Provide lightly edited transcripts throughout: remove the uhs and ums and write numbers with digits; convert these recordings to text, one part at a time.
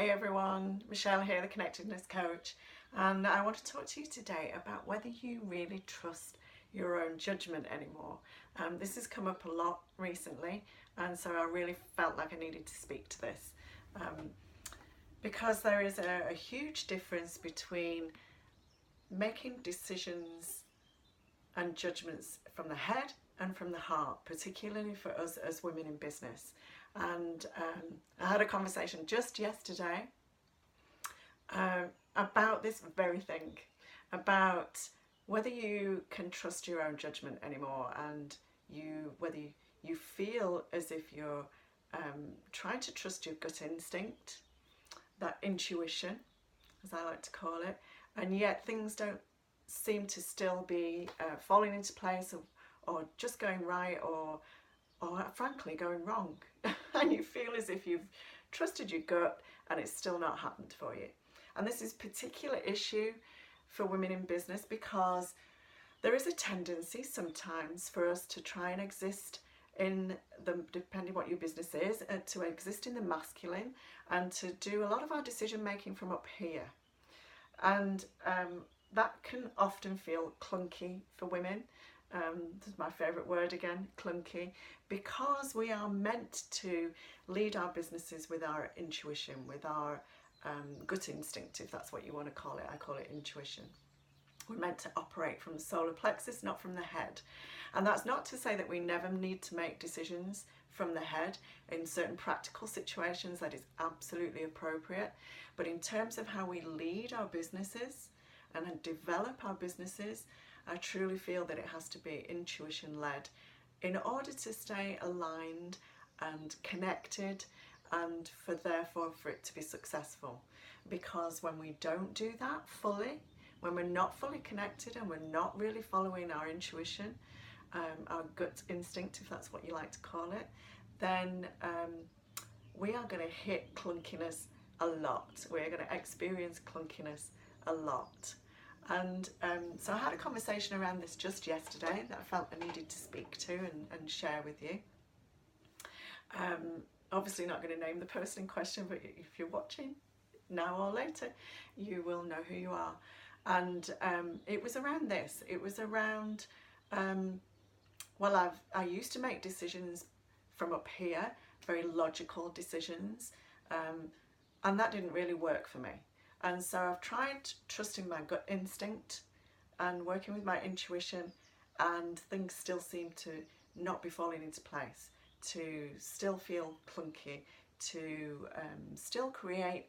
Hey everyone, Michelle here, the Connectedness Coach, and I want to talk to you today about whether you really trust your own judgment anymore. This has come up a lot recently, and so I really felt like I needed to speak to this because there is a huge difference between making decisions and judgments from the head and from the heart, particularly for us as women in business. And I had a conversation just yesterday about this very thing, about whether you can trust your own judgment anymore, and whether you feel as if you're trying to trust your gut instinct, that intuition, as I like to call it, and yet things don't seem to still be falling into place, or just going right, or frankly going wrong. And you feel as if you've trusted your gut and it's still not happened for you. And this is a particular issue for women in business because there is a tendency sometimes for us to try and exist in the, depending what your business is, to exist in the masculine and to do a lot of our decision making from up here. And that can often feel clunky for women. This is my favourite word again, clunky, because we are meant to lead our businesses with our intuition, with our gut instinct, if that's what you want to call it. I call it intuition. We're meant to operate from the solar plexus, not from the head. And that's not to say that we never need to make decisions from the head. In certain practical situations, that is absolutely appropriate. But in terms of how we lead our businesses and develop our businesses, I truly feel that it has to be intuition led in order to stay aligned and connected, and therefore for it to be successful. Because when we don't do that fully, when we're not fully connected and we're not really following our intuition, our gut instinct, if that's what you like to call it, then we are going to hit clunkiness a lot. We're going to experience clunkiness a lot. And so I had a conversation around this just yesterday that I felt I needed to speak to and share with you. Obviously not going to name the person in question, but if you're watching now or later, you will know who you are. And it was around this. It was around, well, I used to make decisions from up here, very logical decisions, and that didn't really work for me. And so I've tried trusting my gut instinct and working with my intuition, and things still seem to not be falling into place, to still feel clunky, to still create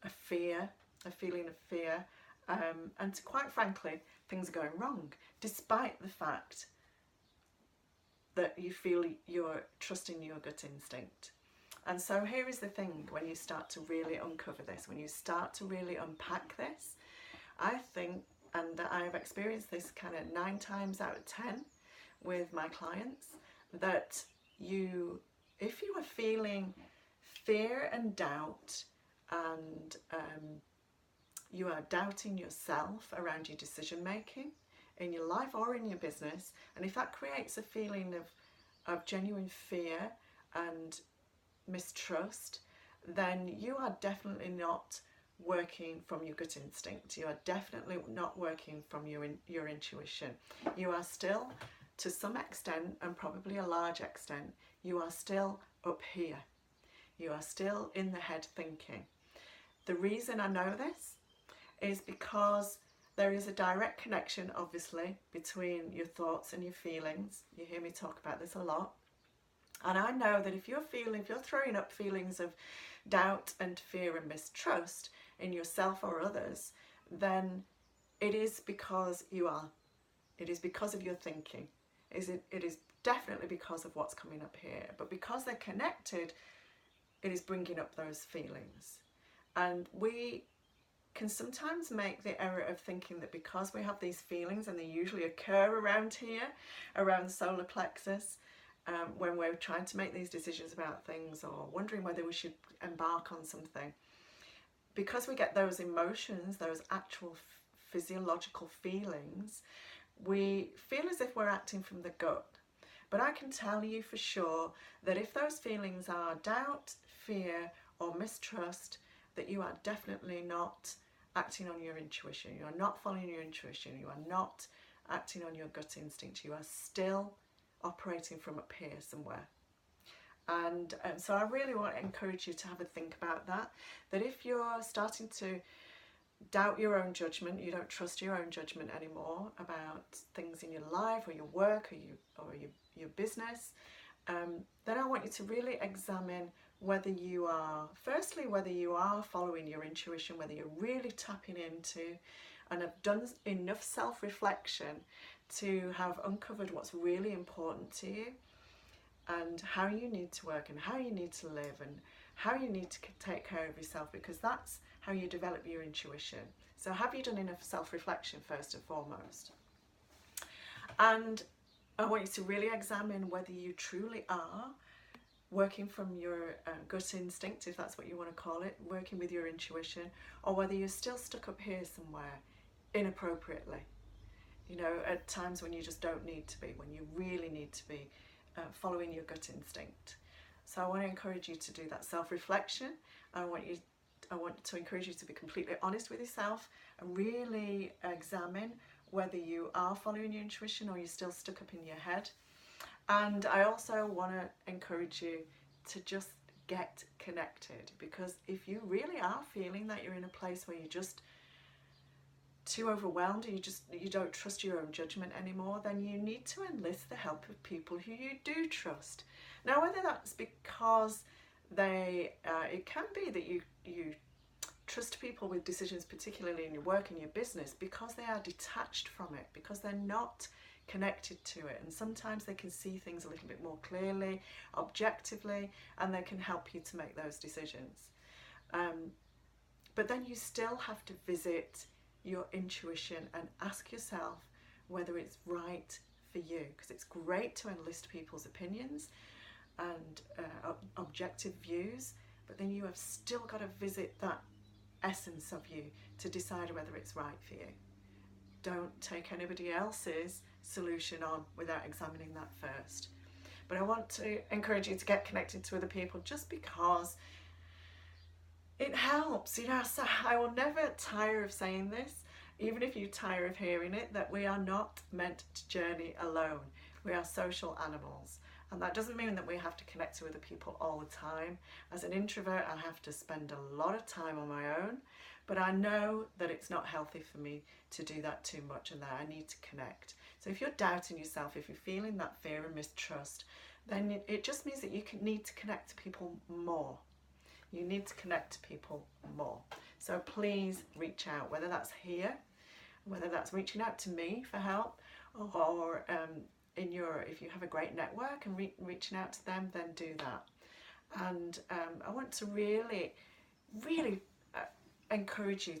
a feeling of fear, and to, quite frankly, things are going wrong, despite the fact that you feel you're trusting your gut instinct. And so here is the thing, when you start to really uncover this, when you start to really unpack this, I think, and I have experienced this kind of 9 times out of 10 with my clients, that if you are feeling fear and doubt, and you are doubting yourself around your decision making in your life or in your business, and if that creates a feeling of genuine fear and mistrust, then you are definitely not working from your gut instinct. You are definitely not working from your intuition. You are still, to some extent, and probably a large extent, you are still up here. You are still in the head thinking. The reason I know this is because there is a direct connection, obviously, between your thoughts and your feelings. You hear me talk about this a lot. And I know that if you're throwing up feelings of doubt and fear and mistrust in yourself or others, then it is because you are. It is because of your thinking. It is definitely because of what's coming up here. But because they're connected, it is bringing up those feelings. And we can sometimes make the error of thinking that because we have these feelings, and they usually occur around here, around the solar plexus, when we're trying to make these decisions about things or wondering whether we should embark on something, because we get those emotions, those actual physiological feelings, we feel as if we're acting from the gut. But I can tell you for sure that if those feelings are doubt, fear or mistrust, that you are definitely not acting on your intuition. You are not following your intuition. You are not acting on your gut instinct. You are still operating from up here somewhere. And so I really want to encourage you to have a think about that. That if you're starting to doubt your own judgment, you don't trust your own judgment anymore about things in your life or your work or your business, then I want you to really examine whether you are, firstly, whether you are following your intuition, whether you're really tapping into and have done enough self-reflection to have uncovered what's really important to you and how you need to work and how you need to live and how you need to take care of yourself, because that's how you develop your intuition. So have you done enough self-reflection first and foremost? And I want you to really examine whether you truly are working from your gut instinct, if that's what you want to call it, working with your intuition, or whether you're still stuck up here somewhere inappropriately, you know, at times when you just don't need to be, when you really need to be following your gut instinct. So I want to encourage you to do that self-reflection. I want to encourage you to be completely honest with yourself and really examine whether you are following your intuition or you're still stuck up in your head. And I also want to encourage you to just get connected, because if you really are feeling that you're in a place where you're just too overwhelmed, or you don't trust your own judgment anymore, then you need to enlist the help of people who you do trust. Now, whether that's because it can be that you trust people with decisions, particularly in your work and your business, because they are detached from it, because they're not connected to it, and sometimes they can see things a little bit more clearly, objectively, and they can help you to make those decisions. But then you still have to visit your intuition and ask yourself whether it's right for you, because it's great to enlist people's opinions and objective views, but then you have still got to visit that essence of you to decide whether it's right for you. Don't take anybody else's solution on without examining that first. But I want to encourage you to get connected to other people, just because it helps. You know, so I will never tire of saying this, even if you tire of hearing it, that we are not meant to journey alone. We are social animals. And that doesn't mean that we have to connect to other people all the time. As an introvert, I have to spend a lot of time on my own, but I know that it's not healthy for me to do that too much, and that I need to connect. So if you're doubting yourself, if you're feeling that fear and mistrust, then it just means that you need to connect to people more. You need to connect to people more. So please reach out, whether that's here, whether that's reaching out to me for help, or if you have a great network and reaching out to them, then do that. And I want to really encourage you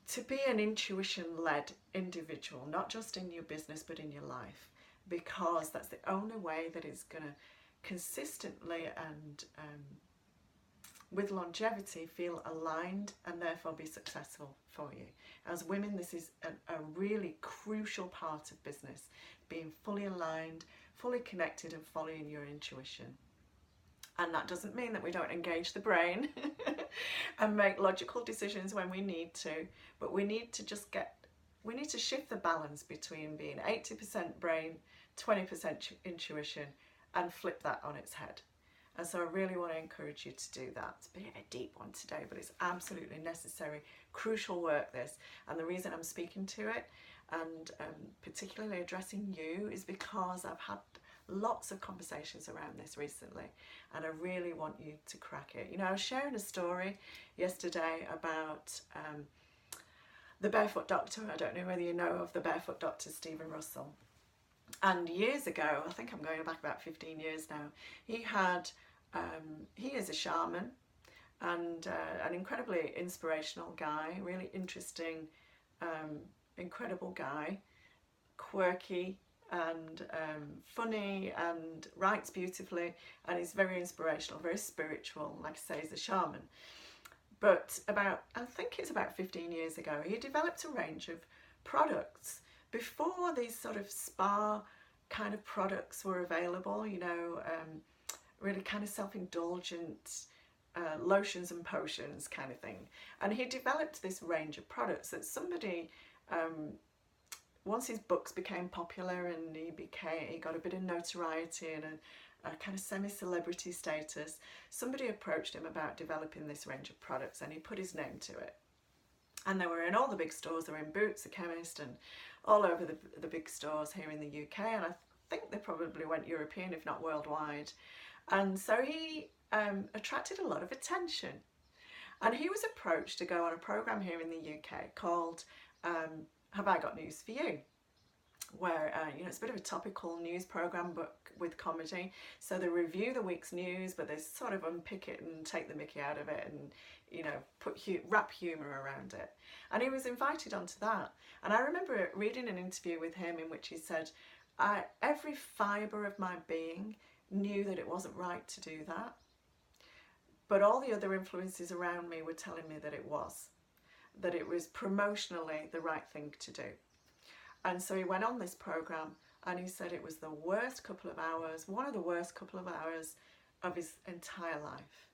to be an intuition-led individual, not just in your business but in your life, because that's the only way that it's going to consistently and with longevity feel aligned and therefore be successful for you. As women, this is a really crucial part of business, being fully aligned, fully connected and following your intuition. And that doesn't mean that we don't engage the brain and make logical decisions when we need to, but we need to shift the balance between being 80% brain, 20% intuition, and flip that on its head. And so I really want to encourage you to do that. It's a bit of a deep one today, but it's absolutely necessary, crucial work this. And the reason I'm speaking to it and particularly addressing you is because I've had lots of conversations around this recently, and I really want you to crack it. You know, I was sharing a story yesterday about the Barefoot Doctor. I don't know whether you know of the Barefoot Doctor, Stephen Russell. And years ago, I think I'm going back about 15 years now, he is a shaman and an incredibly inspirational guy, really interesting, incredible guy, quirky and funny and writes beautifully, and he's very inspirational, very spiritual, like I say, he's a shaman. But I think it's about 15 years ago, he developed a range of products. Before these sort of spa kind of products were available, you know, really kind of self-indulgent lotions and potions kind of thing. And he developed this range of products that somebody, once his books became popular and he got a bit of notoriety and a kind of semi-celebrity status, somebody approached him about developing this range of products, and he put his name to it. And they were in all the big stores. They were in Boots, The Chemist, and all over the big stores here in the UK. And I think they probably went European, if not worldwide. And so he attracted a lot of attention. And he was approached to go on a programme here in the UK called Have I Got News For You? Where, it's a bit of a topical news programme, but with comedy. So they review the week's news, but they sort of unpick it and take the mickey out of it and, wrap humour around it. And he was invited onto that. And I remember reading an interview with him in which he said, every fibre of my being knew that it wasn't right to do that. But all the other influences around me were telling me that it was promotionally the right thing to do. And so he went on this programme, and he said it was the worst couple of hours, one of the worst couple of hours of his entire life.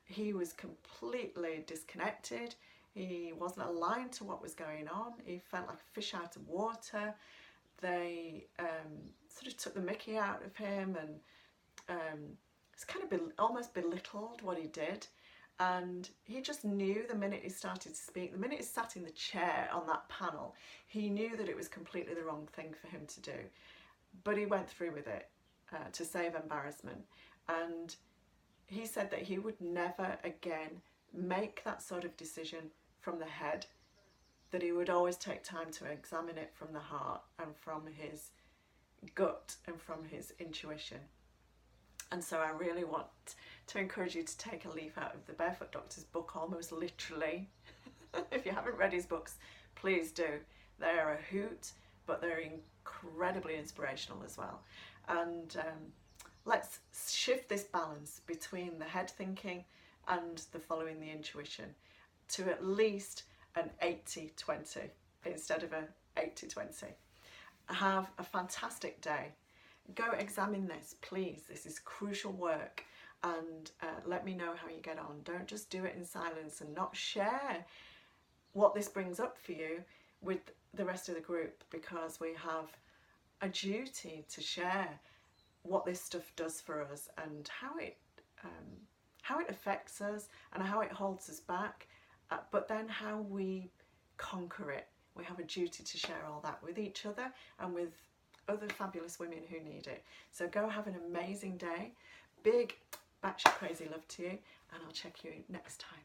He was completely disconnected. He wasn't aligned to what was going on. He felt like a fish out of water. They sort of took the mickey out of him, and it's kind of almost belittled what he did. And he just knew the minute he started to speak, the minute he sat in the chair on that panel, he knew that it was completely the wrong thing for him to do. But he went through with it to save embarrassment. And he said that he would never again make that sort of decision from the head, that he would always take time to examine it from the heart and from his gut and from his intuition. And so I really want to encourage you to take a leaf out of the Barefoot Doctor's book, almost literally. If you haven't read his books, please do. They are a hoot, but they're incredibly inspirational as well. And let's shift this balance between the head thinking and the following the intuition to at least an 80-20 instead of a 80-20. Have a fantastic day. Go examine this, please. This is crucial work, and let me know how you get on. Don't just do it in silence and not share what this brings up for you with the rest of the group, because we have a duty to share what this stuff does for us and how it affects us and how it holds us back, but then how we conquer it. We have a duty to share all that with each other and with other fabulous women who need it. So go have an amazing day. Big batshit crazy love to you, and I'll check you next time.